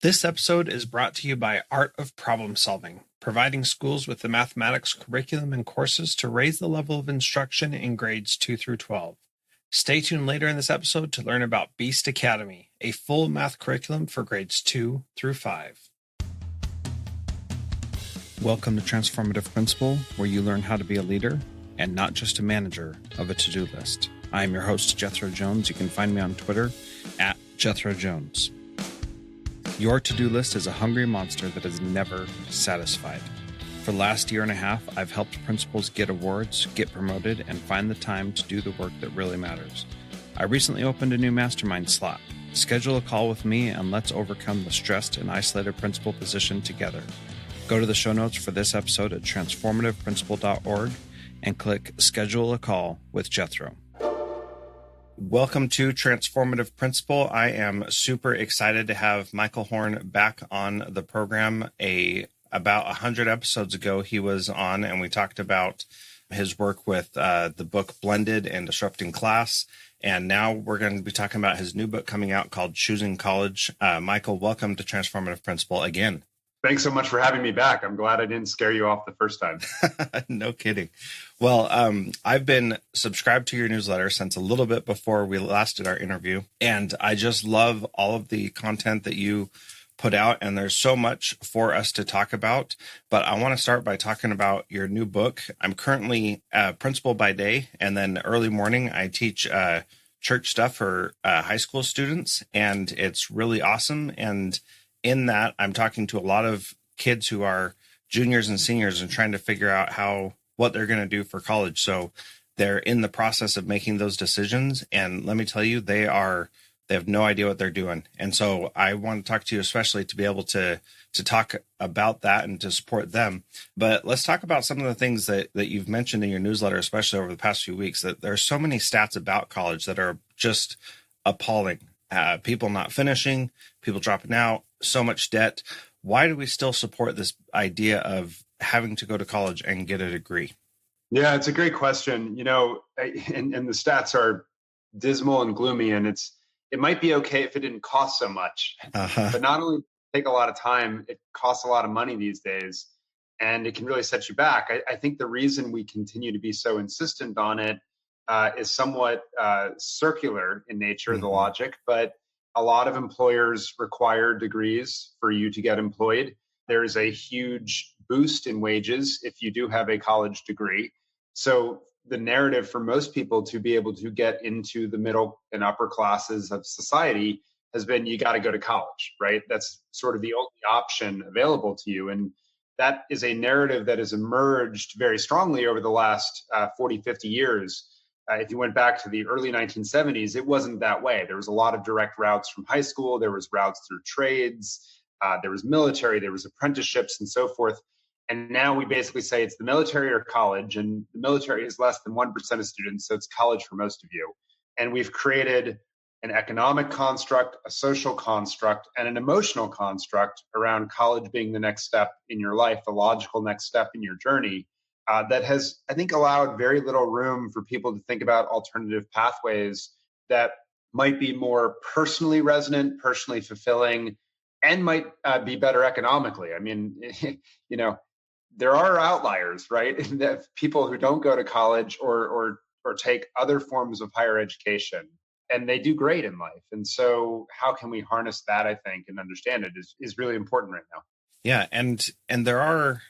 This episode is brought to you by Art of Problem Solving, providing schools with the mathematics curriculum and courses to raise the level of instruction in grades 2 through 12. Stay tuned later in this episode to learn about Beast Academy, a full math curriculum for grades 2 through 5. Welcome to Transformative Principal, where you learn how to be a leader and not just a manager of a to-do list. I am your host, Jethro Jones. You can find me on Twitter at Jethro Jones. Your to-do list is a hungry monster that is never satisfied. For the last year and a half, I've helped principals get awards, get promoted, and find the time to do the work that really matters. I recently opened a new mastermind slot. Schedule a call with me and let's overcome the stressed and isolated principal position together. Go to the show notes for this episode at transformativeprincipal.org and click Schedule a Call with Jethro. Welcome to Transformative Principal. I am super excited to have Michael Horn back on the program. About 100 episodes ago, he was on and we talked about his work with the book Blended and Disrupting Class. And now we're going to be talking about his new book coming out called Choosing College. Michael, welcome to Transformative Principal again. Thanks so much for having me back. I'm glad I didn't scare you off the first time. No kidding. Well, I've been subscribed to your newsletter since a little bit before we last did our interview, and I just love all of the content that you put out, and there's so much for us to talk about. But I want to start by talking about your new book. I'm currently a principal by day, and then early morning I teach church stuff for high school students, and it's really awesome. And in that, I'm talking to a lot of kids who are juniors and seniors and trying to figure out what they're going to do for college. So they're in the process of making those decisions. And let me tell you, they have no idea what they're doing. And so I want to talk to you, especially to be able to talk about that and to support them. But let's talk about some of the things that you've mentioned in your newsletter, especially over the past few weeks, that there are so many stats about college that are just appalling. People not finishing, people dropping out, so much debt. Why do we still support this idea of having to go to college and get a degree? Yeah, it's a great question. You know, and the stats are dismal and gloomy, and it might be okay if it didn't cost so much. But not only take a lot of time, it costs a lot of money these days, and it can really set you back. I think the reason we continue to be so insistent on it is somewhat circular in nature, the logic, but a lot of employers require degrees for you to get employed. There is a huge boost in wages if you do have a college degree. So the narrative for most people to be able to get into the middle and upper classes of society has been, you got to go to college, right? That's sort of the only option available to you. And that is a narrative that has emerged very strongly over the last 40, 50 years. If you went back to the early 1970s, it wasn't that way. There was a lot of direct routes from high school. There was routes through trades. There was military. There was apprenticeships and so forth. And now we basically say it's the military or college. And the military is less than 1% of students. So it's college for most of you. And we've created an economic construct, a social construct, and an emotional construct around college being the next step in your life, the logical next step in your journey. That has, I think, allowed very little room for people to think about alternative pathways that might be more personally resonant, personally fulfilling, and might be better economically. I mean, you know, there are outliers, right? That people who don't go to college or take other forms of higher education, and they do great in life. And so how can we harness that, I think, and understand it is really important right now. Yeah, and there are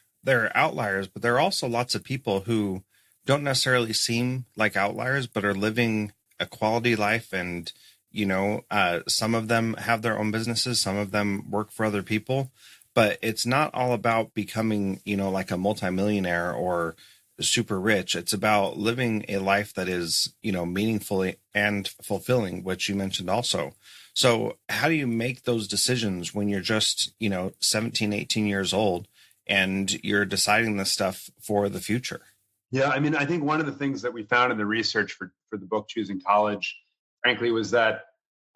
outliers, but there are also lots of people who don't necessarily seem like outliers, but are living a quality life. And, you know, some of them have their own businesses. Some of them work for other people, but it's not all about becoming, you know, like a multimillionaire or super rich. It's about living a life that is, you know, meaningful and fulfilling, which you mentioned also. So how do you make those decisions when you're just, you know, 17, 18 years old? And you're deciding this stuff for the future? Yeah, I mean, I think one of the things that we found in the research for the book Choosing College, frankly, was that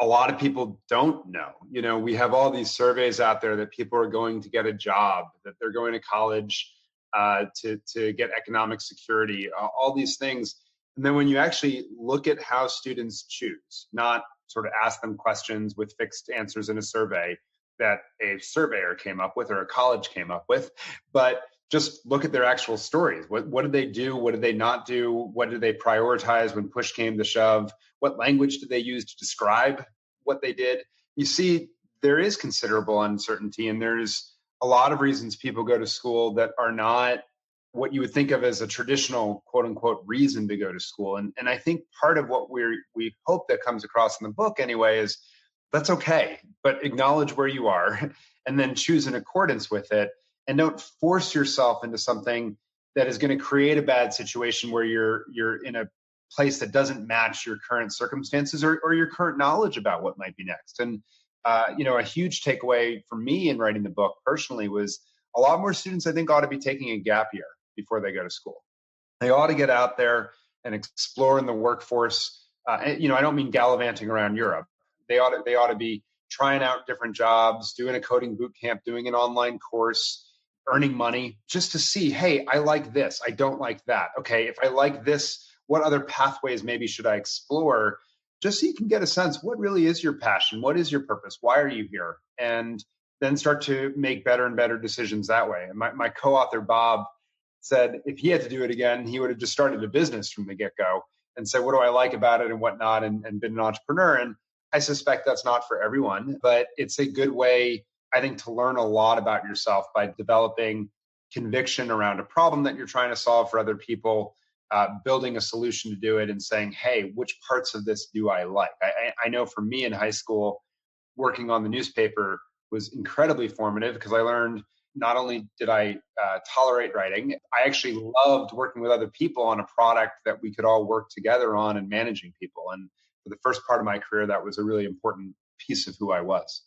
a lot of people don't know. You know, we have all these surveys out there that people are going to get a job, that they're going to college to get economic security, all these things. And then when you actually look at how students choose, not sort of ask them questions with fixed answers in a survey, that a surveyor came up with or a college came up with, but just look at their actual stories. What did they do? What did they not do? What did they prioritize when push came to shove? What language did they use to describe what they did? You see, there is considerable uncertainty, and there's a lot of reasons people go to school that are not what you would think of as a traditional quote unquote reason to go to school. And I think part of what we hope that comes across in the book anyway is that's okay, but acknowledge where you are and then choose in accordance with it. And don't force yourself into something that is going to create a bad situation where you're in a place that doesn't match your current circumstances or your current knowledge about what might be next. And a huge takeaway for me in writing the book personally was a lot more students, I think, ought to be taking a gap year before they go to school. They ought to get out there and explore in the workforce. I don't mean gallivanting around Europe. They ought to be trying out different jobs, doing a coding boot camp, doing an online course, earning money just to see, hey, I like this. I don't like that. Okay, if I like this, what other pathways maybe should I explore? Just so you can get a sense, what really is your passion? What is your purpose? Why are you here? And then start to make better and better decisions that way. And my co-author, Bob, said if he had to do it again, he would have just started a business from the get-go and said, what do I like about it and whatnot, and been an entrepreneur. And I suspect that's not for everyone, but it's a good way, I think, to learn a lot about yourself by developing conviction around a problem that you're trying to solve for other people, building a solution to do it and saying, hey, which parts of this do I like? I know for me in high school, working on the newspaper was incredibly formative because I learned not only did I tolerate writing, I actually loved working with other people on a product that we could all work together on and managing people. And for the first part of my career, that was a really important piece of who I was.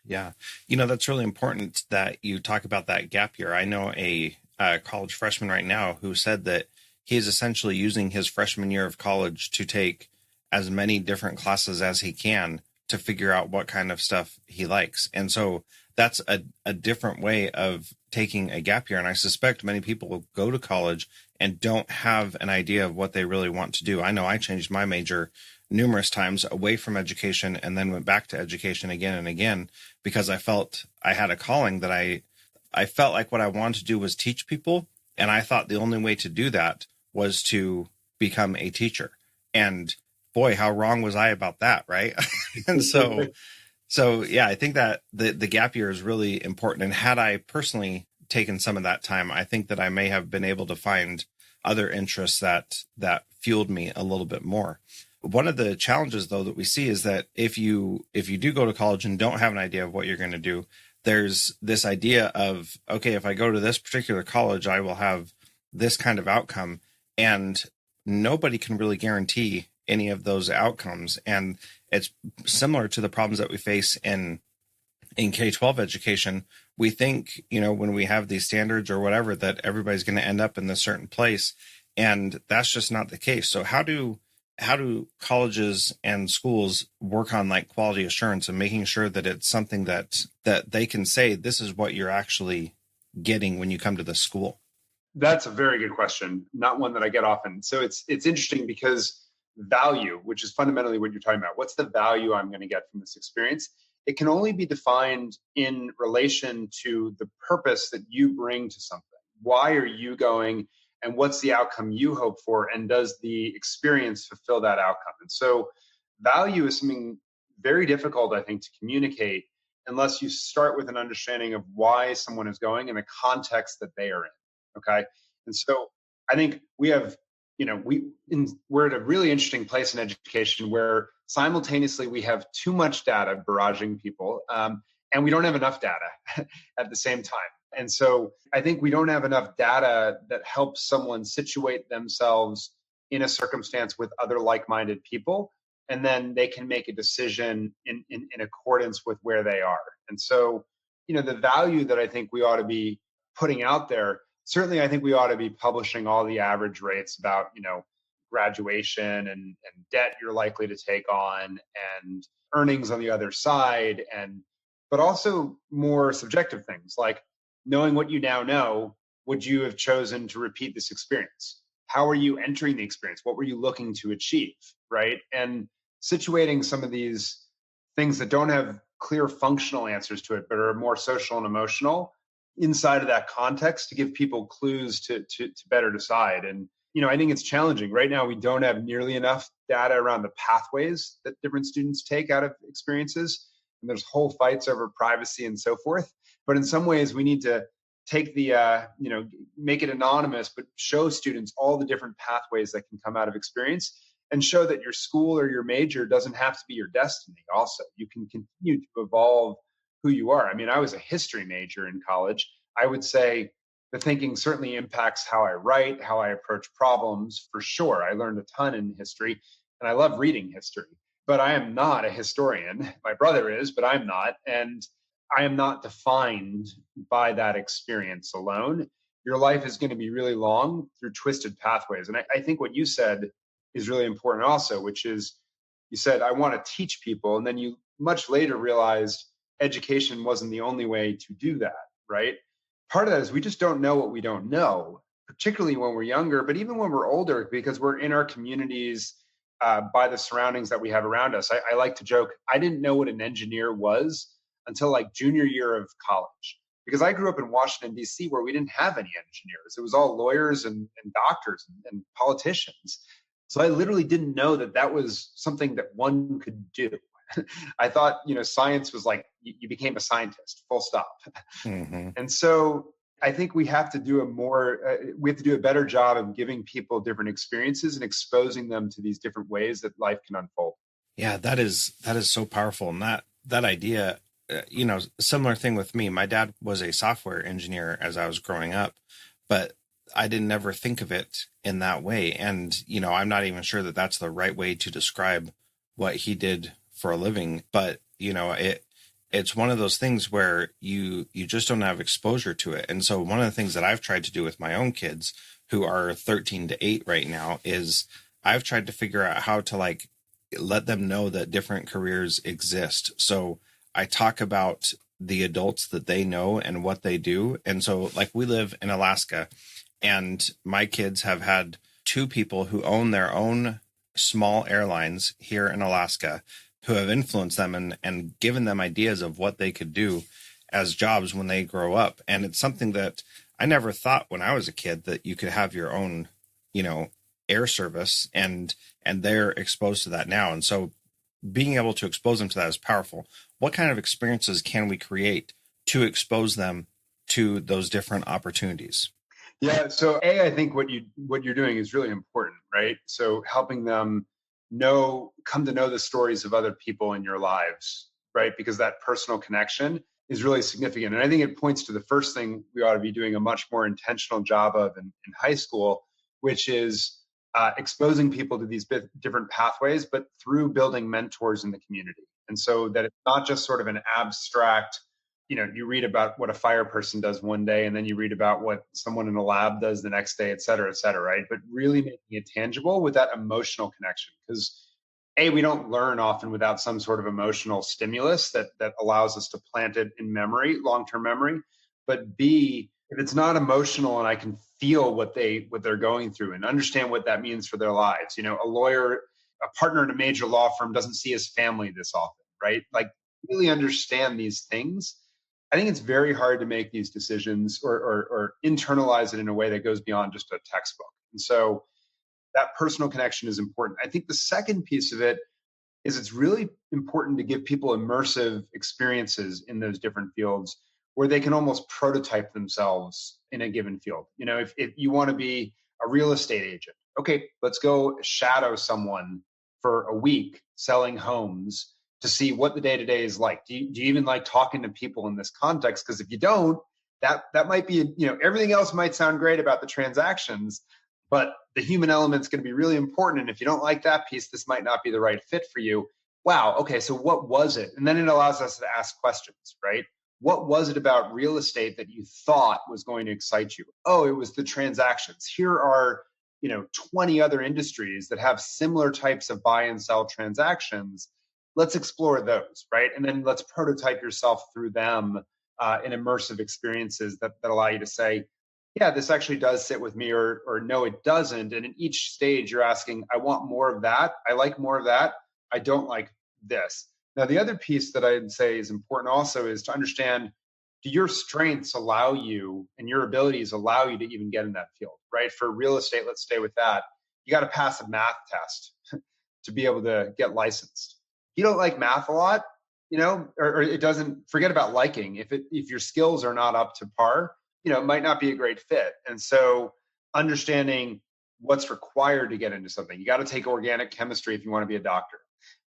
Yeah. That's really important that you talk about that gap year. I know a college freshman right now who said that he is essentially using his freshman year of college to take as many different classes as he can to figure out what kind of stuff he likes. And so that's a different way of taking a gap year. And I suspect many people will go to college and don't have an idea of what they really want to do. I know I changed my major numerous times away from education and then went back to education again and again because I felt I had a calling that I felt like what I wanted to do was teach people. And I thought the only way to do that was to become a teacher. And boy, how wrong was I about that, right? And so yeah, I think that the gap year is really important. And had I personally taken some of that time, I think that I may have been able to find other interests that fueled me a little bit more. One of the challenges, though, that we see is that if you do go to college and don't have an idea of what you're going to do, there's this idea of, okay, if I go to this particular college, I will have this kind of outcome. And nobody can really guarantee any of those outcomes. And it's similar to the problems that we face in K-12 education. We think, when we have these standards or whatever, that everybody's going to end up in this certain place. And that's just not the case. So how do colleges and schools work on like quality assurance and making sure that it's something that they can say, this is what you're actually getting when you come to the school? That's a very good question. Not one that I get often. So it's interesting because value, which is fundamentally what you're talking about, what's the value I'm going to get from this experience? It can only be defined in relation to the purpose that you bring to something. Why are you going and what's the outcome you hope for? And does the experience fulfill that outcome? And so value is something very difficult, I think, to communicate unless you start with an understanding of why someone is going and the context that they are in. Okay. And so I think we have, we're at a really interesting place in education where simultaneously we have too much data barraging people, and we don't have enough data at the same time. And so I think we don't have enough data that helps someone situate themselves in a circumstance with other like-minded people, and then they can make a decision in accordance with where they are. And so, the value that I think we ought to be putting out there, certainly I think we ought to be publishing all the average rates about, graduation and debt you're likely to take on and earnings on the other side, but also more subjective things like knowing what you now know. Would you have chosen to repeat this experience? How are you entering the experience? What were you looking to achieve, right? And situating some of these things that don't have clear functional answers to it, but are more social and emotional inside of that context to give people clues to better decide. And, I think it's challenging. Right now, we don't have nearly enough data around the pathways that different students take out of experiences. And there's whole fights over privacy and so forth. But in some ways, we need to take the, make it anonymous, but show students all the different pathways that can come out of experience, and show that your school or your major doesn't have to be your destiny. Also, you can continue to evolve who you are. I mean, I was a history major in college. I would say the thinking certainly impacts how I write, how I approach problems, for sure. I learned a ton in history, and I love reading history, but I am not a historian. My brother is, but I'm not. And I am not defined by that experience alone. Your life is going to be really long through twisted pathways. And I think what you said is really important also, which is, you said, I want to teach people. And then you much later realized education wasn't the only way to do that, right? Part of that is we just don't know what we don't know, particularly when we're younger, but even when we're older, because we're in our communities by the surroundings that we have around us. I like to joke, I didn't know what an engineer was until like junior year of college, because I grew up in Washington, D.C., where we didn't have any engineers. It was all lawyers and doctors and politicians. So I literally didn't know that was something that one could do. I thought, science was like you became a scientist, full stop. Mm-hmm. And so I think we have to do a better job of giving people different experiences and exposing them to these different ways that life can unfold. Yeah, that is so powerful. And that idea, similar thing with me. My dad was a software engineer as I was growing up, but I didn't ever think of it in that way. And, I'm not even sure that that's the right way to describe what he did for a living. But, it's one of those things where you just don't have exposure to it. And so one of the things that I've tried to do with my own kids, who are 13 to 8 right now, is I've tried to figure out how to let them know that different careers exist. So I talk about the adults that they know and what they do. And so we live in Alaska, and my kids have had 2 people who own their own small airlines here in Alaska who have influenced them and given them ideas of what they could do as jobs when they grow up. And it's something that I never thought when I was a kid, that you could have your own, air service, and they're exposed to that now. And so being able to expose them to that is powerful. What kind of experiences can we create to expose them to those different opportunities? Yeah. So I think what you're doing is really important, right? So helping them come to know the stories of other people in your lives, right? Because that personal connection is really significant. And I think it points to the first thing we ought to be doing a much more intentional job of in high school, which is exposing people to these different pathways, but through building mentors in the community. And so that it's not just sort of an abstract, you read about what a fire person does one day, and then you read about what someone in a lab does the next day, et cetera, right? But really making it tangible with that emotional connection. Because we don't learn often without some sort of emotional stimulus that allows us to plant it in memory, long-term memory. But B, if it's not emotional and I can feel what they're going through and understand what that means for their lives, a lawyer, a partner in a major law firm doesn't see his family this often, right? Really understand these things. I think it's very hard to make these decisions or internalize it in a way that goes beyond just a textbook. And so that personal connection is important. I think the second piece of it is it's really important to give people immersive experiences in those different fields where they can almost prototype themselves in a given field. If you want to be a real estate agent, okay, let's go shadow someone for a week selling homes to see what the day-to-day is like. Do you even like talking to people in this context? Because if you don't, that might be, everything else might sound great about the transactions, but the human element's going to be really important. And if you don't like that piece, this might not be the right fit for you. Wow, okay, so what was it? And then it allows us to ask questions, right? What was it about real estate that you thought was going to excite you? Oh, it was the transactions. Here are 20 other industries that have similar types of buy and sell transactions. Let's explore those, right? And then let's prototype yourself through them in immersive experiences that allow you to say, yeah, this actually does sit with me, or no, it doesn't. And in each stage, you're asking, I want more of that. I like more of that. I don't like this. Now, the other piece that I'd say is important also is to understand, do your strengths allow you and your abilities allow you to even get in that field, right? For real estate, let's stay with that. You got to pass a math test to be able to get licensed. If you don't like math a lot, or it doesn't, forget about liking. If your skills are not up to par, it might not be a great fit. And so understanding what's required to get into something. You got to take organic chemistry if you want to be a doctor.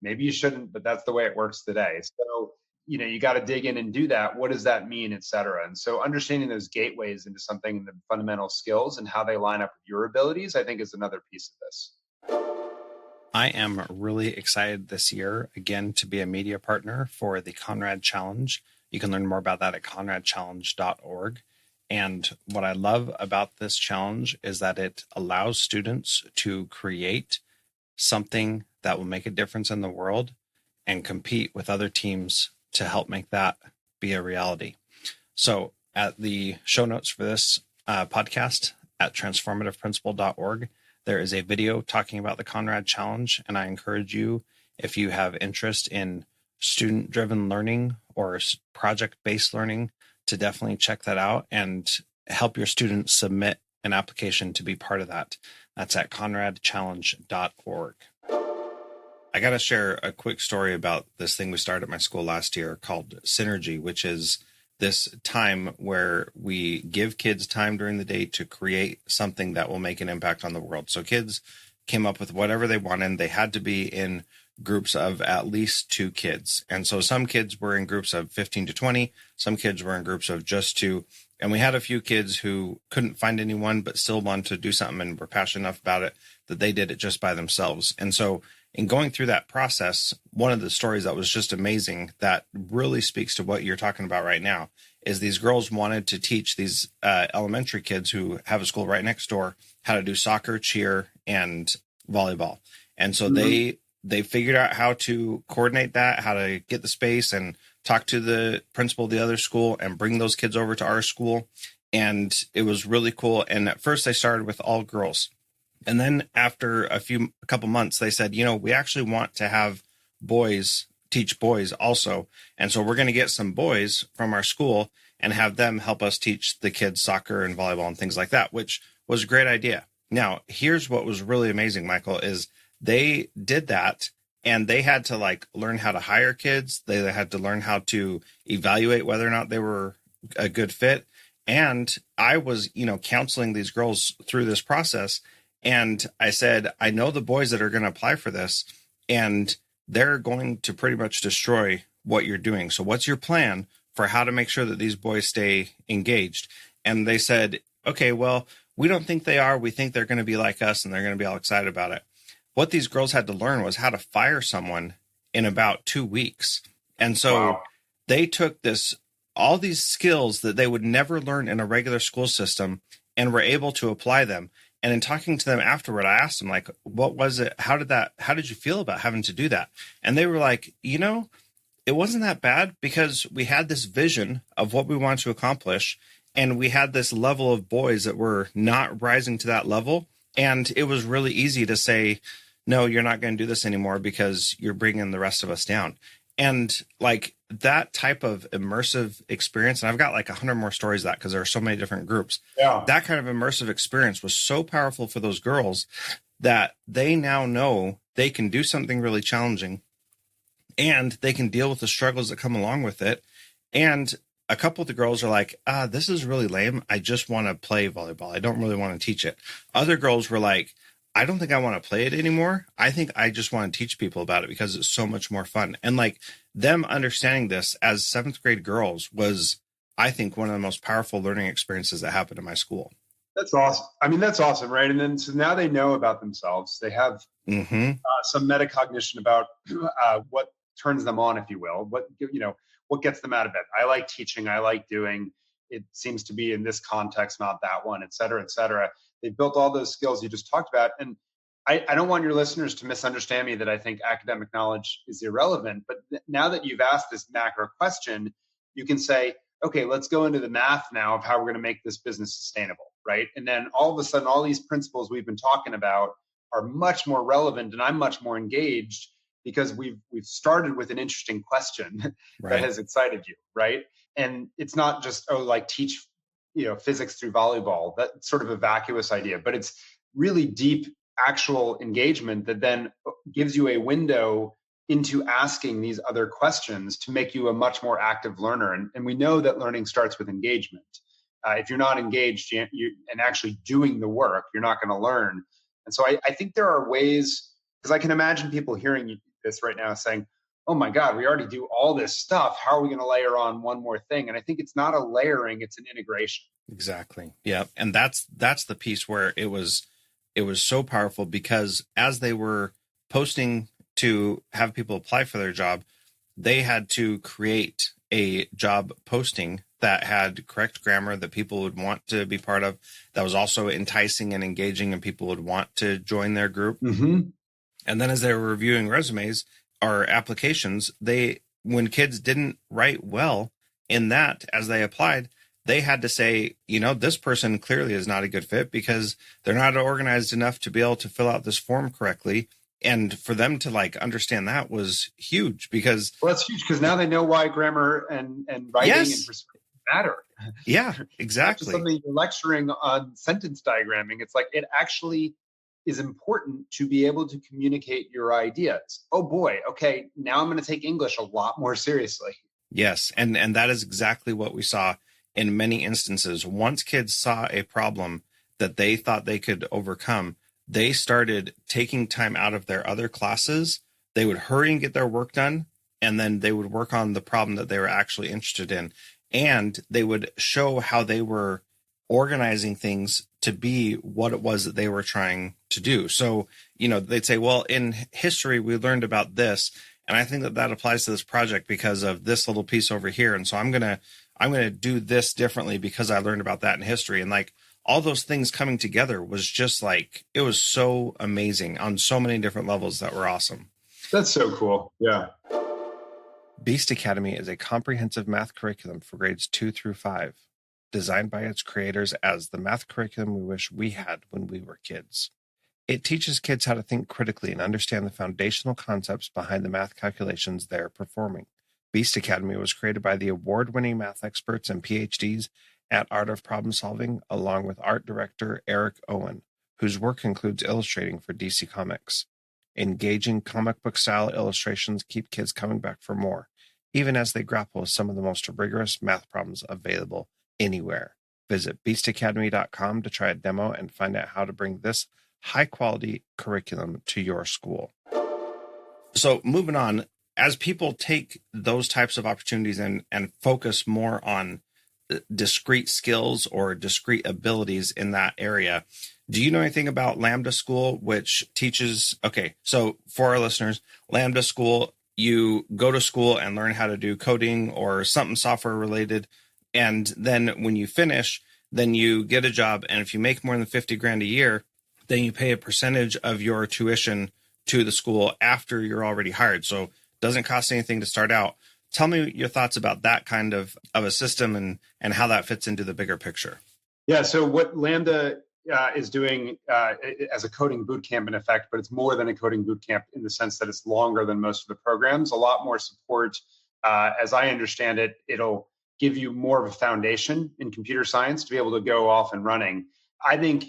Maybe you shouldn't, but that's the way it works today. So, you got to dig in and do that. What does that mean, et cetera? And so understanding those gateways into something, the fundamental skills and how they line up with your abilities, I think is another piece of this. I am really excited this year, again, to be a media partner for the Conrad Challenge. You can learn more about that at conradchallenge.org. And what I love about this challenge is that it allows students to create something that will make a difference in the world and compete with other teams to help make that be a reality. So at the show notes for this podcast at transformativeprincipal.org, there is a video talking about the Conrad Challenge. And I encourage you, if you have interest in student-driven learning or project-based learning, to definitely check that out and help your students submit an application to be part of that. That's at conradchallenge.org. I got to share a quick story about this thing we started at my school last year called Synergy, which is this time where we give kids time during the day to create something that will make an impact on the world. So kids came up with whatever they wanted. They had to be in groups of at least 2 kids. And so some kids were in groups of 15 to 20. Some kids were in groups of just 2. And we had a few kids who couldn't find anyone, but still wanted to do something and were passionate enough about it that they did it just by themselves. And so in going through that process, one of the stories that was just amazing that really speaks to what you're talking about right now is these girls wanted to teach these elementary kids who have a school right next door how to do soccer, cheer, and volleyball. And so they figured out how to coordinate that, how to get the space and talk to the principal of the other school and bring those kids over to our school. And it was really cool. And at first they started with all girls. And then after a couple months, they said, we actually want to have boys teach boys also. And so we're going to get some boys from our school and have them help us teach the kids soccer and volleyball and things like that, which was a great idea. Now, here's what was really amazing, Michael, is they did that and they had to learn how to hire kids. They had to learn how to evaluate whether or not they were a good fit. And I was, counseling these girls through this process. And I said, I know the boys that are going to apply for this, and they're going to pretty much destroy what you're doing. So what's your plan for how to make sure that these boys stay engaged? And they said, okay, well, we don't think they are. We think they're going to be like us and they're going to be all excited about it. What these girls had to learn was how to fire someone in about 2 weeks. And so they took all these skills that they would never learn in a regular school system and were able to apply them. And in talking to them afterward, I asked them, what was it? How did you feel about having to do that? And they were like, it wasn't that bad because we had this vision of what we wanted to accomplish. And we had this level of boys that were not rising to that level. And it was really easy to say, no, you're not going to do this anymore because you're bringing the rest of us down. And that type of immersive experience, and I've got 100 more stories of that because there are so many different groups. Yeah. That kind of immersive experience was so powerful for those girls that they now know they can do something really challenging and they can deal with the struggles that come along with it. And a couple of the girls are like, this is really lame. I just want to play volleyball. I don't really want to teach it. Other girls were like, I don't think I want to play it anymore. I think I just want to teach people about it because it's so much more fun. And them understanding this as 7th grade girls was, I think, one of the most powerful learning experiences that happened in my school. That's awesome. I mean, that's awesome, right? And then so now they know about themselves. They have some metacognition about what turns them on, if you will. What gets them out of bed. I like teaching. I like doing. It seems to be in this context, not that one, et cetera, et cetera. They've built all those skills you just talked about. And I don't want your listeners to misunderstand me that I think academic knowledge is irrelevant. But now that you've asked this macro question, you can say, okay, let's go into the math now of how we're going to make this business sustainable, right? And then all of a sudden, all these principles we've been talking about are much more relevant and I'm much more engaged because we've started with an interesting question Right. that has excited you, right? And it's not just, oh, like teach, physics through volleyball. That's sort of a vacuous idea, but it's really deep actual engagement that then gives you a window into asking these other questions to make you a much more active learner. And we know that learning starts with engagement. If you're not engaged and actually doing the work, you're not going to learn. And so I think there are ways, because I can imagine people hearing this right now saying, oh my God, we already do all this stuff. How are we going to layer on one more thing? And I think it's not a layering, it's an integration. Exactly. Yeah. And that's the piece where it was so powerful, because as they were posting to have people apply for their job, they had to create a job posting that had correct grammar that people would want to be part of, that was also enticing and engaging and people would want to join their group. Mm-hmm. And then as they were reviewing resumes or applications, when kids didn't write well in that as they applied, they had to say, this person clearly is not a good fit because they're not organized enough to be able to fill out this form correctly. And for them to understand that was huge, because that's huge, because now they know why grammar and writing and perspective matter. Yeah, exactly. It's not just something you're lecturing on sentence diagramming. It's like, it actually is important to be able to communicate your ideas. Oh boy, okay, now I'm going to take English a lot more seriously. Yes, and that is exactly what we saw in many instances. Once kids saw a problem that they thought they could overcome, they started taking time out of their other classes. They would hurry and get their work done, and then they would work on the problem that they were actually interested in. And they would show how they were organizing things to be what it was that they were trying to do. So, they'd say, well, in history, we learned about this, and I think that applies to this project because of this little piece over here. And so I'm going to do this differently because I learned about that in history. And all those things coming together was just it was so amazing on so many different levels that were awesome. That's so cool. Yeah. Beast Academy is a comprehensive math curriculum for grades 2 through 5, designed by its creators as the math curriculum we wish we had when we were kids. It teaches kids how to think critically and understand the foundational concepts behind the math calculations they're performing. Beast Academy was created by the award-winning math experts and PhDs at Art of Problem Solving, along with art director Eric Owen, whose work includes illustrating for DC Comics. Engaging comic book style illustrations keep kids coming back for more, even as they grapple with some of the most rigorous math problems available anywhere. Visit beastacademy.com to try a demo and find out how to bring this high-quality curriculum to your school. So moving on, as people take those types of opportunities and focus more on discrete skills or discrete abilities in that area, do you know anything about Lambda School, which teaches, so for our listeners, Lambda School, you go to school and learn how to do coding or something software related. And then when you finish, then you get a job. And if you make more than 50 grand a year, then you pay a percentage of your tuition to the school after you're already hired. So it doesn't cost anything to start out. Tell me your thoughts about that kind of a system and how that fits into the bigger picture. Yeah. So what Lambda is doing as a coding bootcamp in effect, but it's more than a coding bootcamp in the sense that it's longer than most of the programs, a lot more support. As I understand it, it'll give you more of a foundation in computer science to be able to go off and running. I think,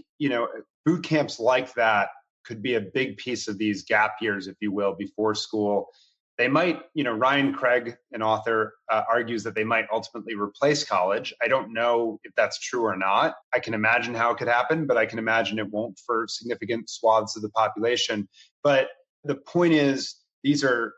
boot camps like that could be a big piece of these gap years, if you will, before school. They might, Ryan Craig, an author, argues that they might ultimately replace college. I don't know if that's true or not. I can imagine how it could happen, but I can imagine it won't for significant swaths of the population. But the point is, these are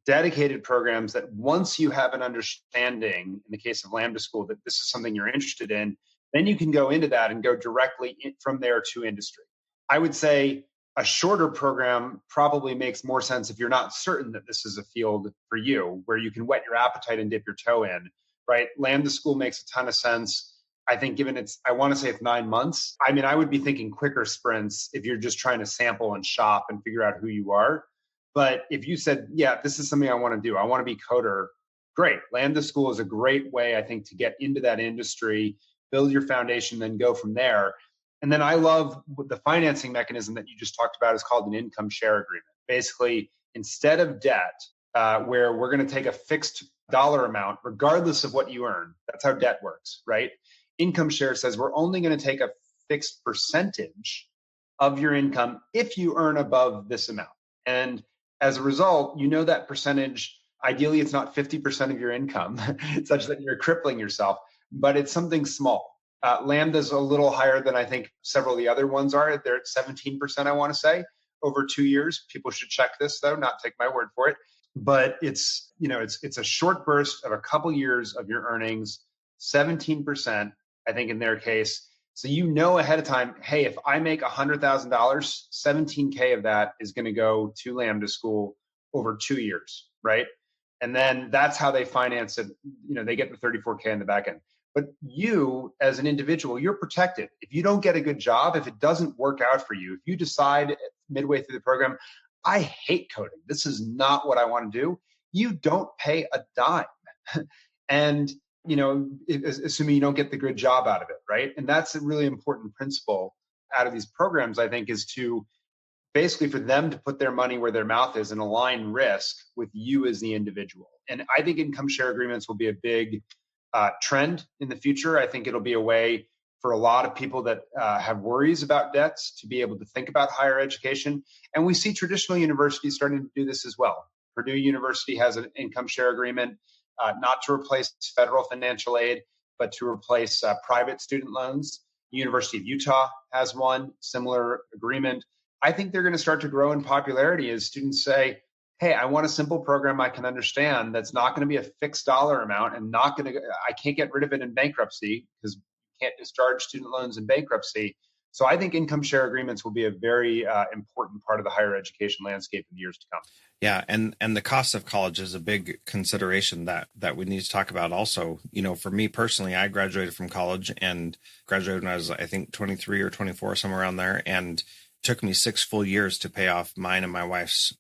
dedicated programs that once you have an understanding, in the case of Lambda School, that this is something you're interested in, then you can go into that and go directly from there to industry. I would say a shorter program probably makes more sense if you're not certain that this is a field for you, where you can whet your appetite and dip your toe in, right? Lambda School makes a ton of sense. I think given I want to say it's 9 months. I mean, I would be thinking quicker sprints if you're just trying to sample and shop and figure out who you are. But if you said, yeah, this is something I want to do, I want to be coder, great. Lambda School is a great way, I think, to get into that industry, build your foundation, then go from there. And then I love the financing mechanism that you just talked about is called an income share agreement. Basically, instead of debt, where we're going to take a fixed dollar amount, regardless of what you earn. That's how debt works, right? Income share says we're only going to take a fixed percentage of your income if you earn above this amount. And as a result, that percentage, ideally, it's not 50% of your income, such that you're crippling yourself, but it's something small. Lambda's a little higher than I think several of the other ones are. They're at 17%, I want to say, over 2 years. People should check this, though, not take my word for it. But it's a short burst of a couple years of your earnings, 17%, I think in their case. So ahead of time, hey, if I make $100,000, 17K of that is going to go to Lambda school over 2 years, right? And then that's how they finance it. They get the 34K in the back end. But you, as an individual, you're protected. If you don't get a good job, if it doesn't work out for you, if you decide midway through the program, I hate coding, this is not what I want to do, you don't pay a dime. And assuming you don't get the good job out of it, right? And that's a really important principle out of these programs, I think, is to basically for them to put their money where their mouth is and align risk with you as the individual. And I think income share agreements will be a big trend in the future. I think it'll be a way for a lot of people that have worries about debts to be able to think about higher education. And we see traditional universities starting to do this as well. Purdue University has an income share agreement, not to replace federal financial aid, but to replace private student loans. The University of Utah has one, similar agreement. I think they're going to start to grow in popularity as students say, hey, I want a simple program I can understand that's not going to be a fixed dollar amount and I can't get rid of it in bankruptcy because you can't discharge student loans in bankruptcy. So I think income share agreements will be a very important part of the higher education landscape in the years to come. Yeah, and the cost of college is a big consideration that we need to talk about also. For me personally, I graduated from college and graduated when I was, I think, 23 or 24, somewhere around there. And took me 6 full years to pay off mine and my wife's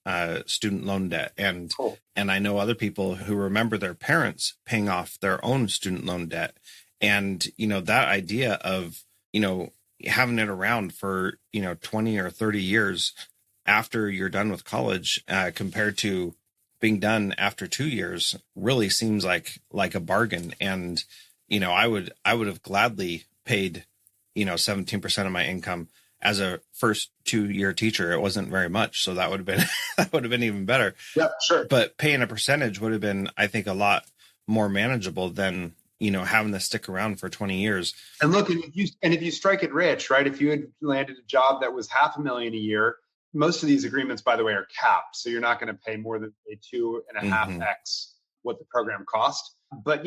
student loan debt. And cool. And I know other people who remember their parents paying off their own student loan debt. And, that idea of, having it around for, 20 or 30 years after you're done with college compared to being done after 2 years really seems like a bargain. And, I would have gladly paid, 17% of my income as a first 2-year teacher. It wasn't very much. So that would have been even better. Yeah, sure. But paying a percentage would have been, I think, a lot more manageable than, having to stick around for 20 years. And look, if you strike it rich, right? If you had landed a job that was $500,000 a year, most of these agreements, by the way, are capped. So you're not going to pay more than a 2.5x what the program cost. But,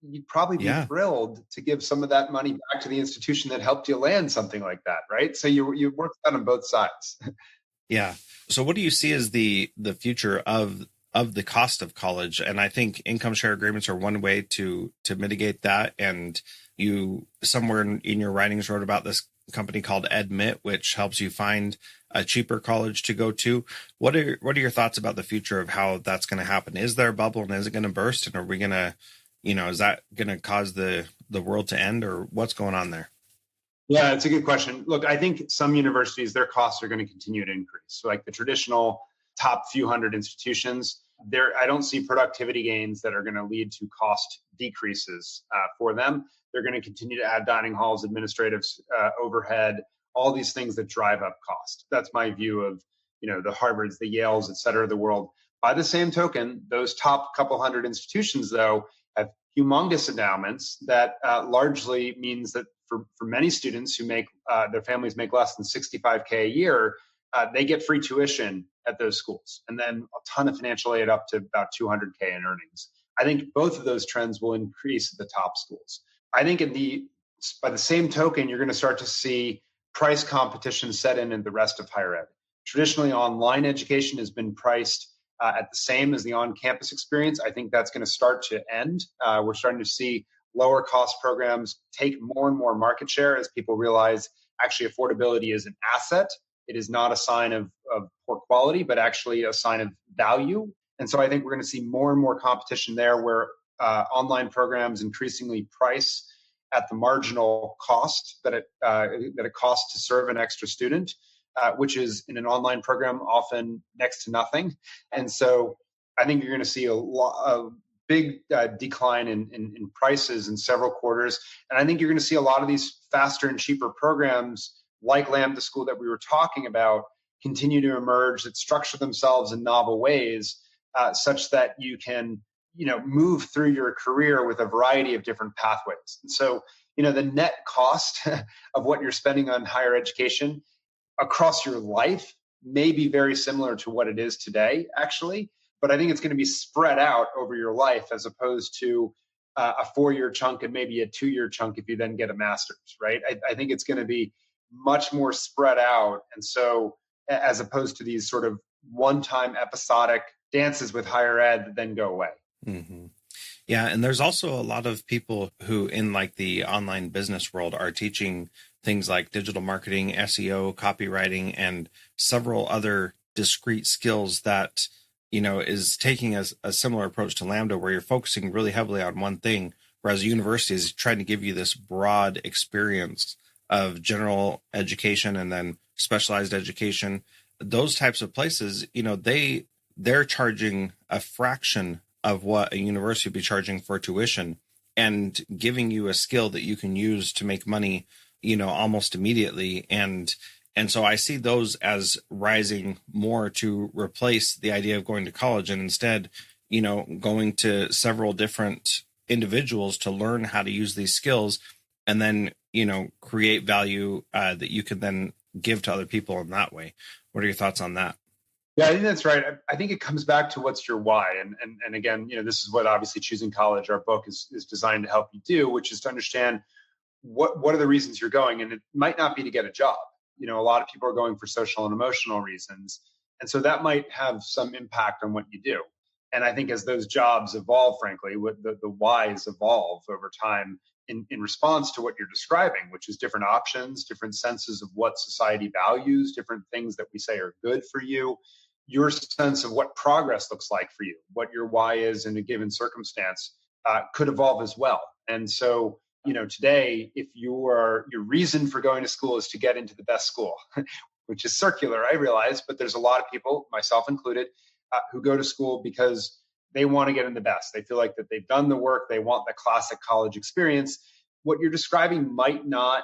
you'd probably be thrilled to give some of that money back to the institution that helped you land something like that, right? So you worked out on both sides. Yeah. So what do you see as the future of the cost of college? And I think income share agreements are one way to mitigate that. And you somewhere in your writings wrote about this company called Admit, which helps you find a cheaper college to go to. What are your thoughts about the future of how that's going to happen? Is there a bubble and is it going to burst? And are we going to is that going to cause the world to end, or what's going on there? Yeah, it's a good question. Look, I think some universities, their costs are going to continue to increase. So like the traditional top few hundred institutions, I don't see productivity gains that are going to lead to cost decreases for them. They're going to continue to add dining halls, administrative overhead, all these things that drive up cost. That's my view of the Harvards, the Yales, et cetera, of the world. By the same token, those top couple hundred institutions, though, have humongous endowments that largely means that for many students who make their families make less than $65K a year, they get free tuition at those schools, and then a ton of financial aid up to about $200K in earnings. I think both of those trends will increase at the top schools. I think by the same token, you're going to start to see price competition set in the rest of higher ed. Traditionally, online education has been priced at the same as the on-campus experience. I think that's going to start to end. We're starting to see lower cost programs take more and more market share as people realize actually affordability is an asset. It is not a sign of poor quality, but actually a sign of value. And so I think we're going to see more and more competition there where online programs increasingly price at the marginal cost that it costs to serve an extra student. which is in an online program often next to nothing. And so I think you're going to see a big decline in prices in several quarters. And I think you're going to see a lot of these faster and cheaper programs like Lambda School that we were talking about continue to emerge that structure themselves in novel ways, such that you can move through your career with a variety of different pathways. And so the net cost of what you're spending on higher education across your life may be very similar to what it is today, actually, but I think it's going to be spread out over your life as opposed to a 4-year chunk and maybe a 2-year chunk if you then get a master's, right? I think it's going to be much more spread out. And so as opposed to these sort of one-time episodic dances with higher ed that then go away. Mm-hmm. Yeah. And there's also a lot of people who in like the online business world are teaching things like digital marketing, SEO, copywriting, and several other discrete skills that, is taking a similar approach to Lambda, where you're focusing really heavily on one thing, whereas a university is trying to give you this broad experience of general education and then specialized education. Those types of places, they're charging a fraction of what a university would be charging for tuition and giving you a skill that you can use to make money, almost immediately. And so I see those as rising more to replace the idea of going to college and instead, going to several different individuals to learn how to use these skills and then, create value that you can then give to other people in that way. What are your thoughts on that? Yeah, I think that's right. I think it comes back to what's your why. And again, this is what obviously Choosing College, our book is designed to help you do, which is to understand what are the reasons you're going. And it might not be to get a job. A lot of people are going for social and emotional reasons. And so that might have some impact on what you do. And I think as those jobs evolve, frankly, the whys evolve over time in response to what you're describing, which is different options, different senses of what society values, different things that we say are good for you. Your sense of what progress looks like for you, what your why is in a given circumstance, could evolve as well. And so, today, if your reason for going to school is to get into the best school, which is circular, I realize, but there's a lot of people, myself included, who go to school because they want to get in the best. They feel like that they've done the work. They want the classic college experience. What you're describing might not,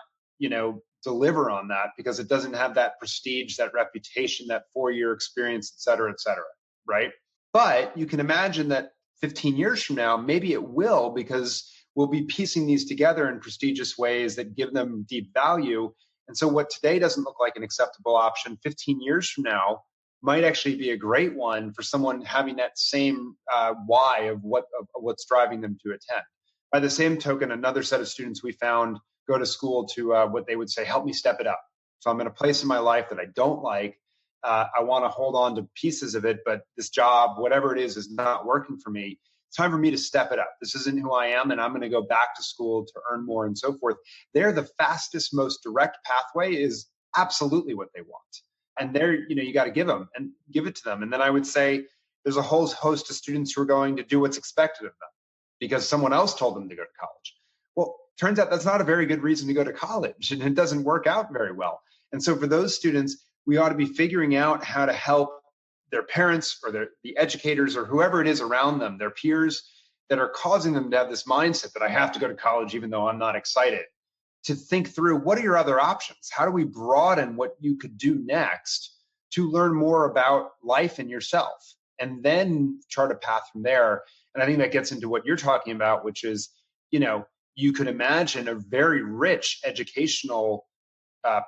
deliver on that because it doesn't have that prestige, that reputation, that 4-year experience, et cetera, right? But you can imagine that 15 years from now, maybe it will, because we'll be piecing these together in prestigious ways that give them deep value. And so what today doesn't look like an acceptable option, 15 years from now might actually be a great one for someone having that same why of what's driving them to attend. By the same token, another set of students we found go to school to what they would say, help me step it up. So I'm in a place in my life that I don't like. I want to hold on to pieces of it, but this job, whatever it is not working for me. It's time for me to step it up. This isn't who I am, and I'm going to go back to school to earn more and so forth. They're the fastest, most direct pathway is absolutely what they want. And there, you got to give it to them. And then I would say there's a whole host of students who are going to do what's expected of them because someone else told them to go to college. Well, turns out that's not a very good reason to go to college, and it doesn't work out very well. And so for those students, we ought to be figuring out how to help their parents or the educators or whoever it is around them, their peers that are causing them to have this mindset that I have to go to college even though I'm not excited, to think through what are your other options? How do we broaden what you could do next to learn more about life and yourself, and then chart a path from there. And I think that gets into what you're talking about, which is, you could imagine a very rich educational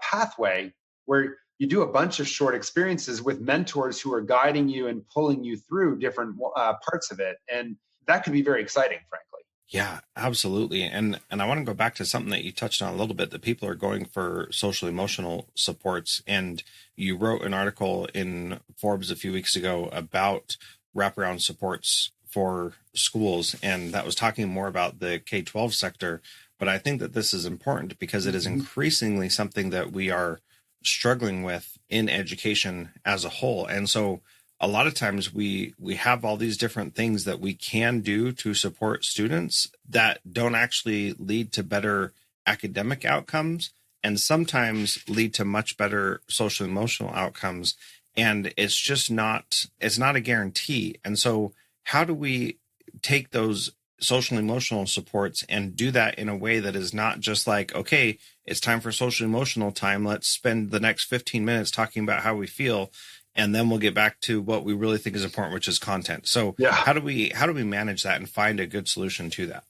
pathway where you do a bunch of short experiences with mentors who are guiding you and pulling you through different parts of it. And that could be very exciting, frankly. Yeah, absolutely. And I want to go back to something that you touched on a little bit, that people are going for social emotional supports. And you wrote an article in Forbes a few weeks ago about wraparound supports for schools. And that was talking more about the K-12 sector. But I think that this is important because it is increasingly something that we are struggling with in education as a whole. And so a lot of times we have all these different things that we can do to support students that don't actually lead to better academic outcomes. and sometimes lead to much better social emotional outcomes. And it's not a guarantee. And so how do we take those social emotional supports and do that in a way that is not just like, okay, it's time for social emotional time. Let's spend the next 15 minutes talking about how we feel. And then we'll get back to what we really think is important, which is content. So how do we manage that and find a good solution to that?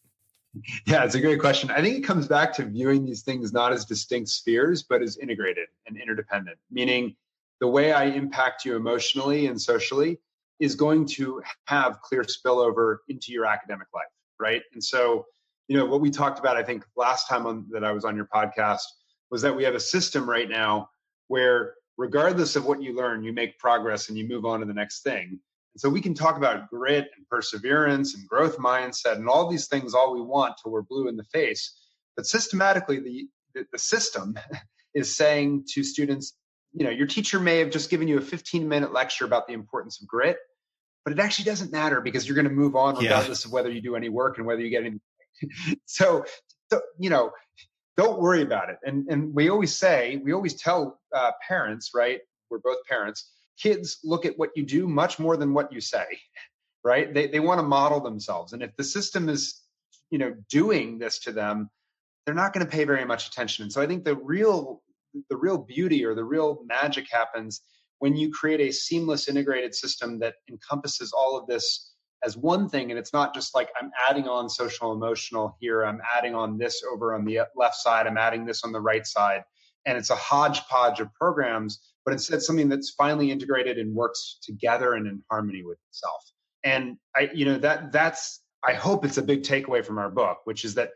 Yeah, it's a great question. I think it comes back to viewing these things not as distinct spheres, but as integrated and interdependent, meaning the way I impact you emotionally and socially is going to have clear spillover into your academic life, right? And so, what we talked about, I think last time that I was on your podcast, was that we have a system right now where regardless of what you learn, you make progress and you move on to the next thing. And so we can talk about grit and perseverance and growth mindset and all these things all we want till we're blue in the face. But systematically, the system is saying to students, your teacher may have just given you a 15-minute lecture about the importance of grit, but it actually doesn't matter because you're going to move on regardless of whether you do any work and whether you get any. So, don't worry about it. And we always tell parents, right? We're both parents. Kids look at what you do much more than what you say, right? They want to model themselves. And if the system is, doing this to them, they're not going to pay very much attention. And so I think the real beauty or the real magic happens when you create a seamless integrated system that encompasses all of this as one thing. And it's not just like I'm adding on social emotional here, I'm adding on this over on the left side, I'm adding this on the right side. And it's a hodgepodge of programs, but instead something that's finally integrated and works together and in harmony with itself. And I hope it's a big takeaway from our book, which is that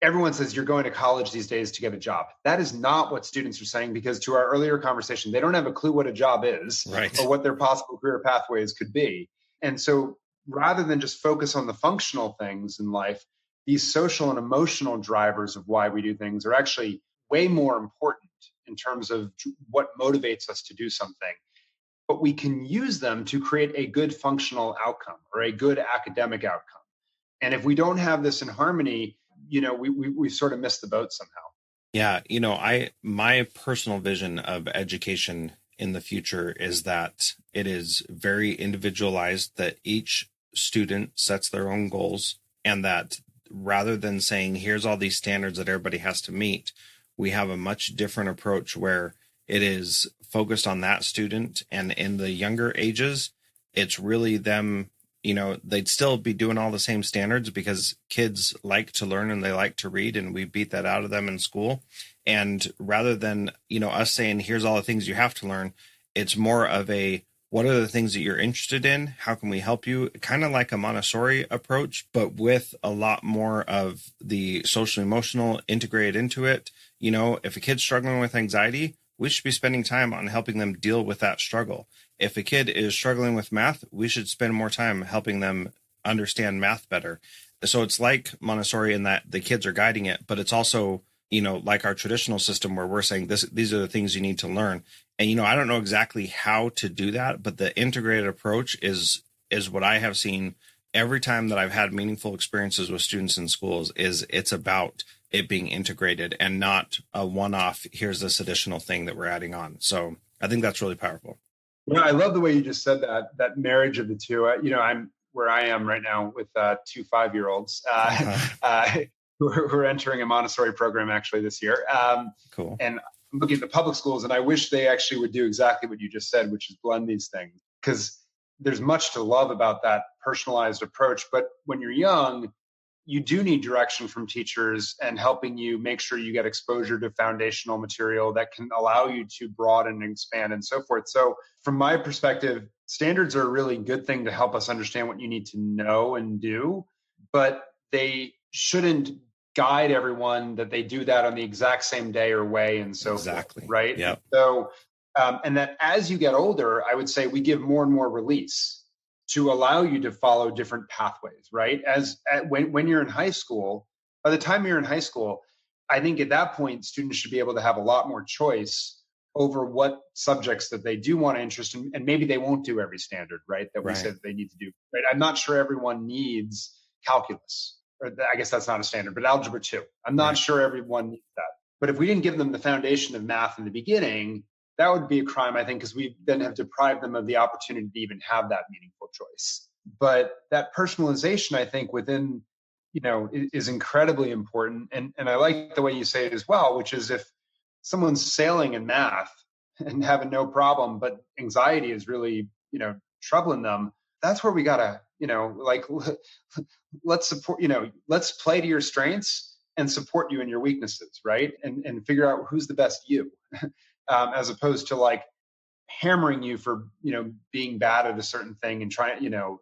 everyone says you're going to college these days to get a job. That is not what students are saying, because to our earlier conversation, they don't have a clue what a job is or what their possible career pathways could be. And so rather than just focus on the functional things in life, these social and emotional drivers of why we do things are actually way more important in terms of what motivates us to do something. But we can use them to create a good functional outcome or a good academic outcome. And if we don't have this in harmony, we sort of miss the boat somehow. Yeah. My personal vision of education in the future is that it is very individualized, that each student sets their own goals, and that rather than saying, here's all these standards that everybody has to meet, we have a much different approach where it is focused on that student. And in the younger ages, it's really them, they'd still be doing all the same standards because kids like to learn and they like to read, and we beat that out of them in school. And rather than, us saying, here's all the things you have to learn, it's more of a, what are the things that you're interested in? How can we help you? Kind of like a Montessori approach, but with a lot more of the social emotional integrated into it. If a kid's struggling with anxiety, we should be spending time on helping them deal with that struggle. If a kid is struggling with math, we should spend more time helping them understand math better. So it's like Montessori in that the kids are guiding it, but it's also, like our traditional system where we're saying these are the things you need to learn. And, I don't know exactly how to do that, but the integrated approach is what I have seen every time that I've had meaningful experiences with students in schools. It's about it being integrated and not a one-off, here's this additional thing that we're adding on. So I think that's really powerful. Yeah, I love the way you just said that marriage of the two. I'm where I am right now with 2 5-year-olds who are entering a Montessori program actually this year. Cool. And I'm looking at the public schools, and I wish they actually would do exactly what you just said, which is blend these things, because there's much to love about that personalized approach. But when you're young, you do need direction from teachers and helping you make sure you get exposure to foundational material that can allow you to broaden and expand and so forth. So from my perspective, standards are a really good thing to help us understand what you need to know and do, but they shouldn't guide everyone that they do that on the exact same day or way and so forth, right? Yep. So, and that as you get older, I would say we give more and more release to allow you to follow different pathways, right? When you're in high school, by the time you're in high school, I think at that point, students should be able to have a lot more choice over what subjects that they do want to interest in, and maybe they won't do every standard, right? That we said that they need to do, right? I'm not sure everyone needs calculus, or I guess that's not a standard, but algebra 2. I'm not sure everyone needs that. But if we didn't give them the foundation of math in the beginning, that would be a crime, I think, because we then have deprived them of the opportunity to even have that meaningful choice. But that personalization, I think, within, is incredibly important. And I like the way you say it as well, which is if someone's sailing in math and having no problem, but anxiety is really, troubling them, that's where we gotta, let's support, let's play to your strengths and support you in your weaknesses, right? And figure out who's the best you, as opposed to like hammering you for, being bad at a certain thing and trying,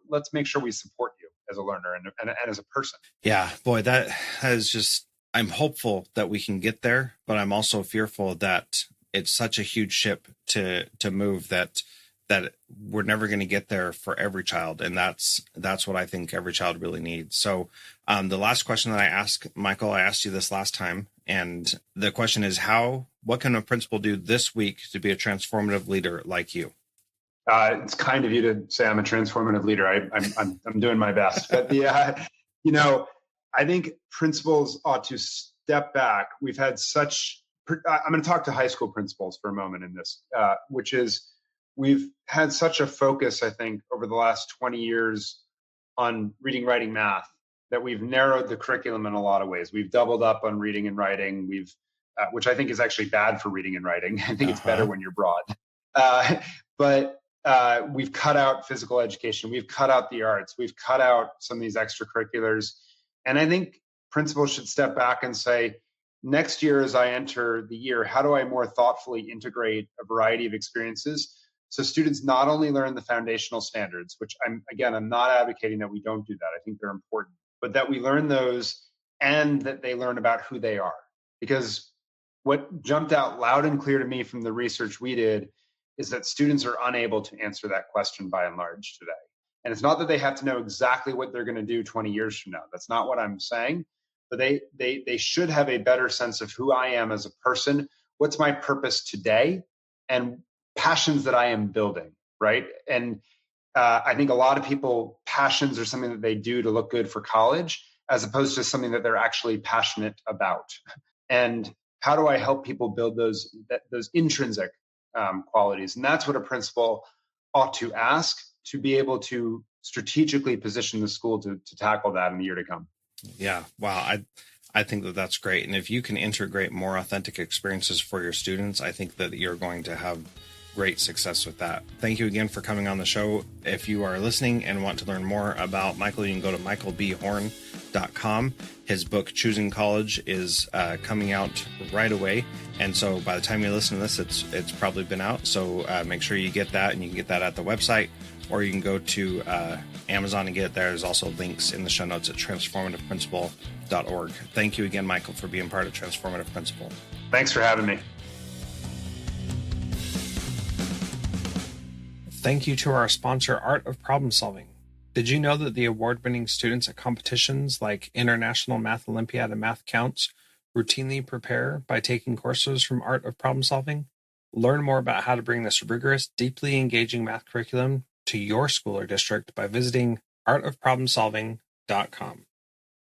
let's make sure we support you as a learner and as a person. Yeah, boy, that has just, I'm hopeful that we can get there, but I'm also fearful that it's such a huge ship to move that we're never going to get there for every child. And that's what I think every child really needs. So the last question that I asked, Michael, I asked you this last time. And the question is what can a principal do this week to be a transformative leader like you? It's kind of you to say I'm a transformative leader. I'm doing my best, but I think principals ought to step back. We've had I'm going to talk to high school principals for a moment in this, which is we've had such a focus, I think, over the last 20 years on reading, writing, math, that we've narrowed the curriculum in a lot of ways. We've doubled up on reading and writing. Which I think is actually bad for reading and writing. I think it's better when you're broad. But we've cut out physical education. We've cut out the arts. We've cut out some of these extracurriculars. And I think principals should step back and say, next year, as I enter the year, how do I more thoughtfully integrate a variety of experiences so students not only learn the foundational standards, which I'm not advocating that we don't do that. I think they're important, but that we learn those and that they learn about who they are. Because what jumped out loud and clear to me from the research we did is that students are unable to answer that question by and large today. And it's not that they have to know exactly what they're going to do 20 years from now. That's not what I'm saying. But they should have a better sense of who I am as a person, what's my purpose today, and passions that I am building, right? And I think a lot of people, passions are something that they do to look good for college, as opposed to something that they're actually passionate about. And how do I help people build those intrinsic qualities? And that's what a principal ought to ask to be able to strategically position the school to tackle that in the year to come. Yeah. Wow. I think that's great. And if you can integrate more authentic experiences for your students, I think that you're going to have great success with that. Thank you again for coming on the show. If you are listening and want to learn more about Michael, you can go to michaelbhorn.com. His book, Choosing College, is coming out right away. And so by the time you listen to this, it's probably been out. So make sure you get that, and you can get that at the website, or you can go to Amazon and get it there. There's also links in the show notes at transformativeprincipal.org. Thank you again, Michael, for being part of Transformative Principal. Thanks for having me. Thank you to our sponsor, Art of Problem Solving. Did you know that the award-winning students at competitions like International Math Olympiad and Math Counts routinely prepare by taking courses from Art of Problem Solving? Learn more about how to bring this rigorous, deeply engaging math curriculum to your school or district by visiting artofproblemsolving.com.